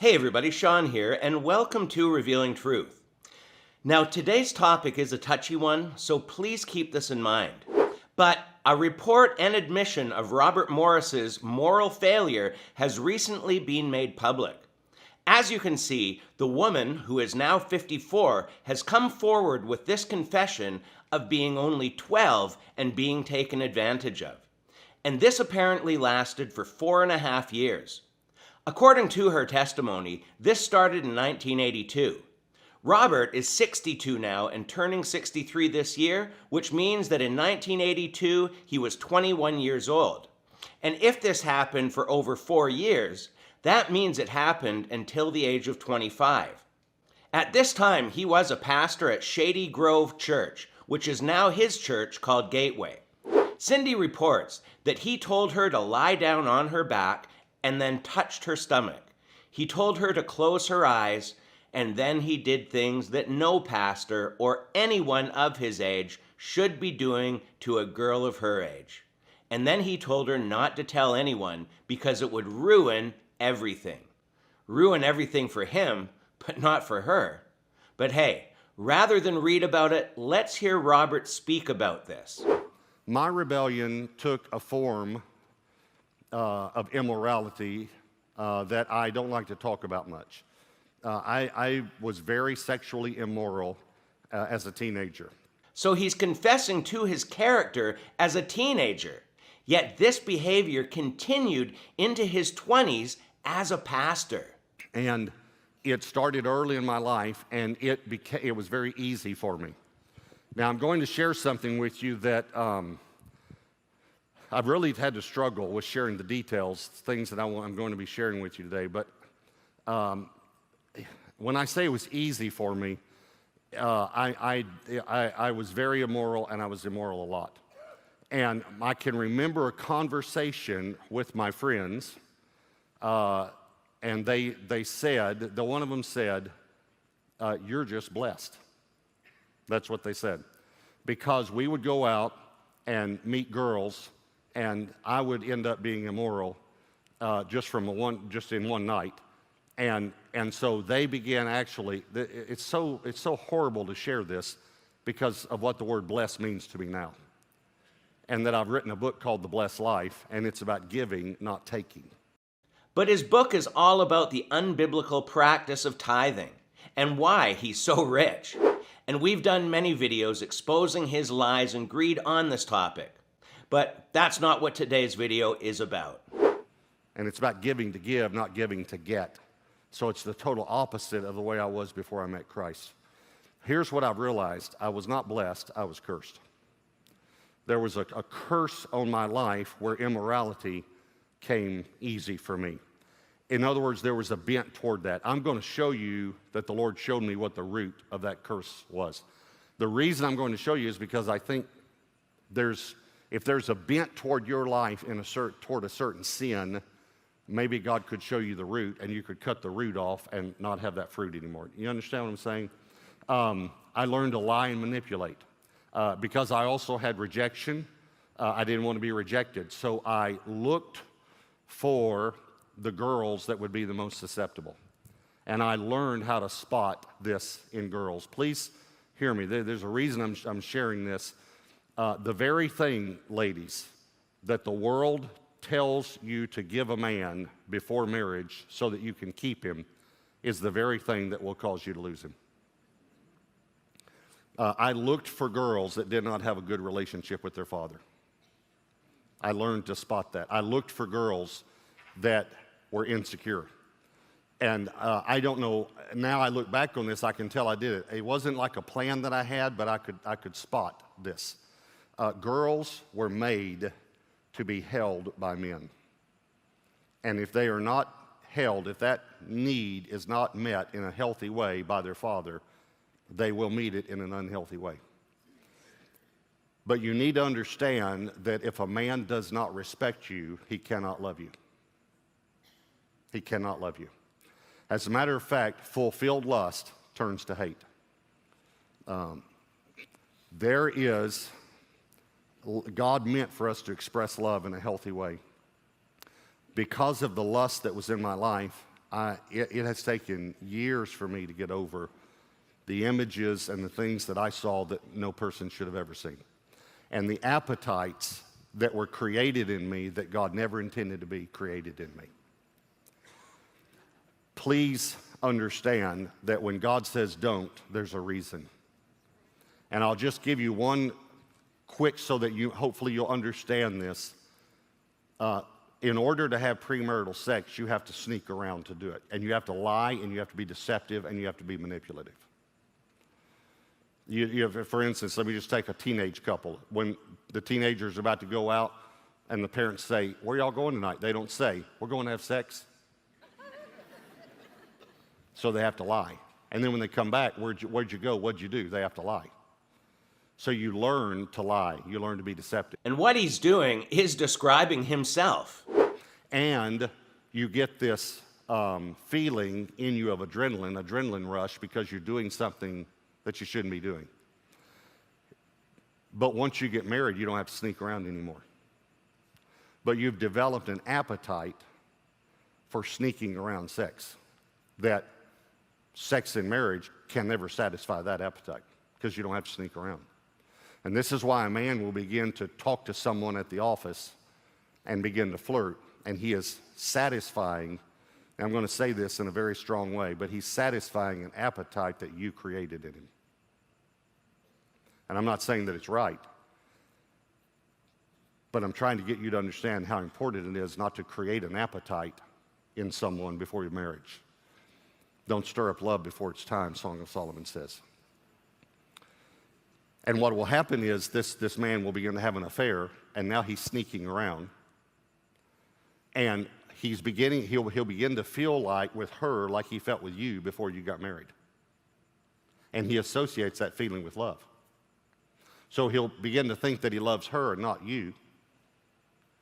Hey everybody, Sean here, and welcome to Revealing Truth. Now, today's topic is a touchy one, so please keep this in mind. But a report and admission of Robert Morris's moral failure has recently been made public. As you can see, the woman, who is now 54, has come forward with this confession of being only 12 and being taken advantage of. And this apparently lasted for 4.5 years. According to her testimony, this started in 1982. Robert is 62 now and turning 63 this year, which means that in 1982 he was 21 years old. And if this happened for over 4 years, that means it happened until the age of 25. At this time, he was a pastor at Shady Grove Church, which is now his church called Gateway. Cindy reports that he told her to lie down on her back and then touched her stomach. He told her to close her eyes, and then he did things that no pastor or anyone of his age should be doing to a girl of her age. And then he told her not to tell anyone because it would ruin everything. Ruin everything for him, but not for her. But hey, rather than read about it, let's hear Robert speak about this. My rebellion took a form of immorality that I don't like to talk about much. I was very sexually immoral as a teenager. So he's confessing to his character as a teenager. Yet this behavior continued into his 20s as a pastor. And it started early in my life, and it was very easy for me. Now, I'm going to share something with you that I've really had to struggle with sharing the details, things that I'm going to be sharing with you today. But when I say it was easy for me, I was very immoral, and I was immoral a lot. And I can remember a conversation with my friends, and they said, one of them said, "You're just blessed." That's what they said. Because we would go out and meet girls, and I would end up being immoral just in one night. And so they began actually, it's so horrible to share this because of what the word blessed means to me now. And that I've written a book called The Blessed Life, and it's about giving, not taking. But his book is all about the unbiblical practice of tithing and why he's so rich. And we've done many videos exposing his lies and greed on this topic. But that's not what today's video is about. And it's about giving to give, not giving to get. So it's the total opposite of the way I was before I met Christ. Here's what I've realized. I was not blessed, I was cursed. There was a curse on my life where immorality came easy for me. In other words, there was a bent toward that. I'm going to show you that the Lord showed me what the root of that curse was. The reason I'm going to show you is because I think if there's a bent toward your life toward a certain sin, maybe God could show you the root, and you could cut the root off and not have that fruit anymore. You understand what I'm saying? I learned to lie and manipulate. Because I also had rejection, I didn't want to be rejected. So I looked for the girls that would be the most susceptible. And I learned how to spot this in girls. Please hear me. There's a reason I'm sharing this. The very thing, ladies, that the world tells you to give a man before marriage so that you can keep him is the very thing that will cause you to lose him. I looked for girls that did not have a good relationship with their father. I learned to spot that. I looked for girls that were insecure. And I don't know, now I look back on this, I can tell I did it. It wasn't like a plan that I had, but I could spot this. Girls were made to be held by men. And if they are not held, if that need is not met in a healthy way by their father, they will meet it in an unhealthy way. But you need to understand that if a man does not respect you, he cannot love you. He cannot love you. As a matter of fact, fulfilled lust turns to hate. God meant for us to express love in a healthy way. Because of the lust that was in my life, It has taken years for me to get over the images and the things that I saw that no person should have ever seen. And the appetites that were created in me that God never intended to be created in me. Please understand that when God says don't, there's a reason. And I'll just give you one quick so that hopefully you'll understand this. In order to have premarital sex, you have to sneak around to do it. And you have to lie, and you have to be deceptive, and you have to be manipulative. For instance, let me just take a teenage couple. When the teenager's about to go out and the parents say, "Where y'all going tonight?" They don't say, "We're going to have sex." So they have to lie. And then when they come back, where'd you go? What'd you do? They have to lie. So you learn to lie. You learn to be deceptive. And what he's doing is describing himself. And you get this feeling in you of adrenaline rush, because you're doing something that you shouldn't be doing. But once you get married, you don't have to sneak around anymore. But you've developed an appetite for sneaking around sex that sex in marriage can never satisfy that appetite, because you don't have to sneak around. And this is why a man will begin to talk to someone at the office and begin to flirt, and he is satisfying, and I'm going to say this in a very strong way, but he's satisfying an appetite that you created in him. And I'm not saying that it's right, but I'm trying to get you to understand how important it is not to create an appetite in someone before your marriage. Don't stir up love before it's time, Song of Solomon says. And what will happen is this man will begin to have an affair, and now he's sneaking around. And he'll begin to feel like with her like he felt with you before you got married. And he associates that feeling with love. So he'll begin to think that he loves her and not you.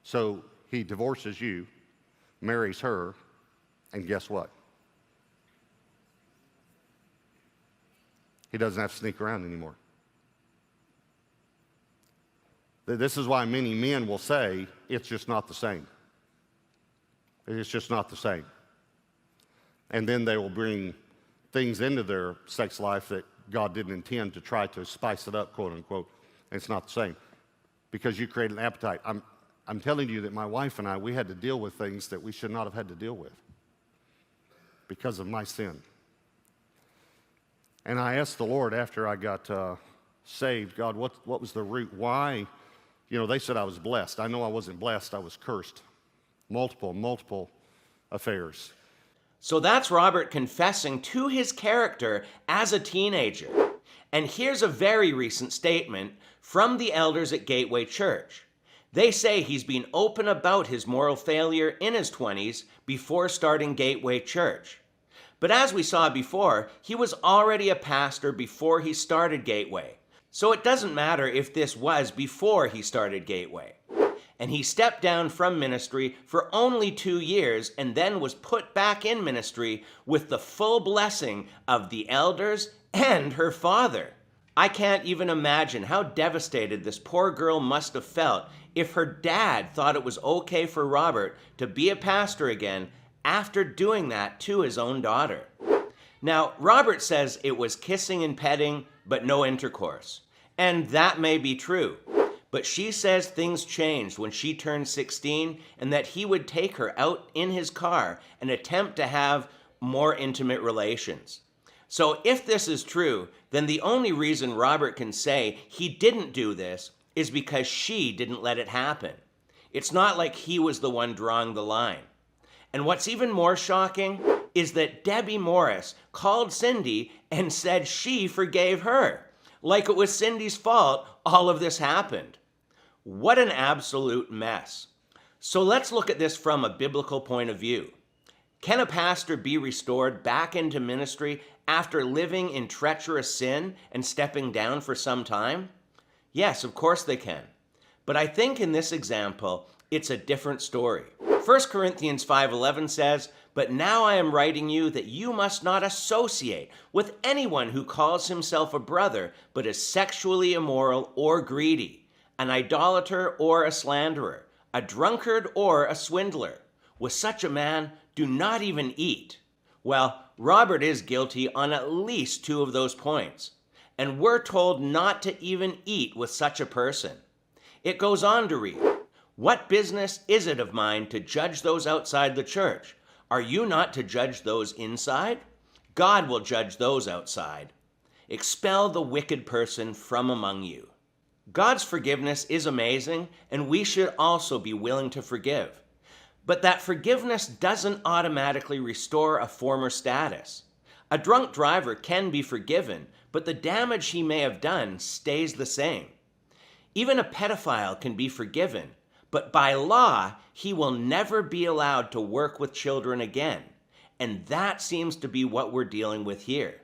So he divorces you, marries her, and guess what? He doesn't have to sneak around anymore. This is why many men will say, it's just not the same. It's just not the same. And then they will bring things into their sex life that God didn't intend to try to spice it up, quote unquote, and it's not the same. Because you create an appetite. I'm telling you that my wife and I, we had to deal with things that we should not have had to deal with because of my sin. And I asked the Lord after I got saved, God, what was the root? Why? You know, they said I was blessed. I know I wasn't blessed. I was cursed. Multiple affairs. So that's Robert confessing to his character as a teenager. And here's a very recent statement from the elders at Gateway Church. They say he's been open about his moral failure in his 20s before starting Gateway Church. But as we saw before, he was already a pastor before he started Gateway. So it doesn't matter if this was before he started Gateway. And he stepped down from ministry for only 2 years and then was put back in ministry with the full blessing of the elders and her father. I can't even imagine how devastated this poor girl must have felt if her dad thought it was okay for Robert to be a pastor again after doing that to his own daughter. Now, Robert says it was kissing and petting, but no intercourse. And that may be true. But she says things changed when she turned 16 and that he would take her out in his car and attempt to have more intimate relations. So if this is true, then the only reason Robert can say he didn't do this is because she didn't let it happen. It's not like he was the one drawing the line. And what's even more shocking is that Debbie Morris called Cindy and said she forgave her. Like it was Cindy's fault all of this happened. What an absolute mess. So let's look at this from a biblical point of view. Can a pastor be restored back into ministry after living in treacherous sin and stepping down for some time? Yes, of course they can. But I think in this example, it's a different story. 1 Corinthians 5:11 says, "But now I am writing you that you must not associate with anyone who calls himself a brother, but is sexually immoral or greedy, an idolater or a slanderer, a drunkard or a swindler. With such a man, do not even eat. Well, Robert is guilty on at least 2 of those points, and we're told not to even eat with such a person. It goes on to read, "What business is it of mine to judge those outside the church? Are you not to judge those inside? God will judge those outside. Expel the wicked person from among you." God's forgiveness is amazing, and we should also be willing to forgive. But that forgiveness doesn't automatically restore a former status. A drunk driver can be forgiven, but the damage he may have done stays the same. Even a pedophile can be forgiven, but by law, he will never be allowed to work with children again. And that seems to be what we're dealing with here.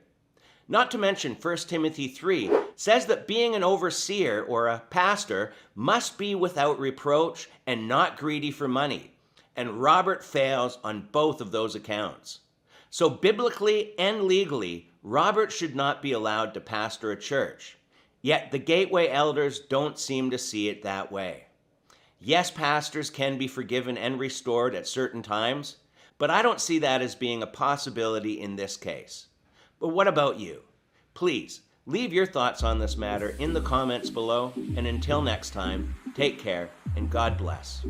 Not to mention 1 Timothy 3 says that being an overseer or a pastor must be without reproach and not greedy for money. And Robert fails on both of those accounts. So biblically and legally, Robert should not be allowed to pastor a church. Yet the Gateway elders don't seem to see it that way. Yes, pastors can be forgiven and restored at certain times, but I don't see that as being a possibility in this case. But what about you? Please leave your thoughts on this matter in the comments below, and until next time, take care and God bless.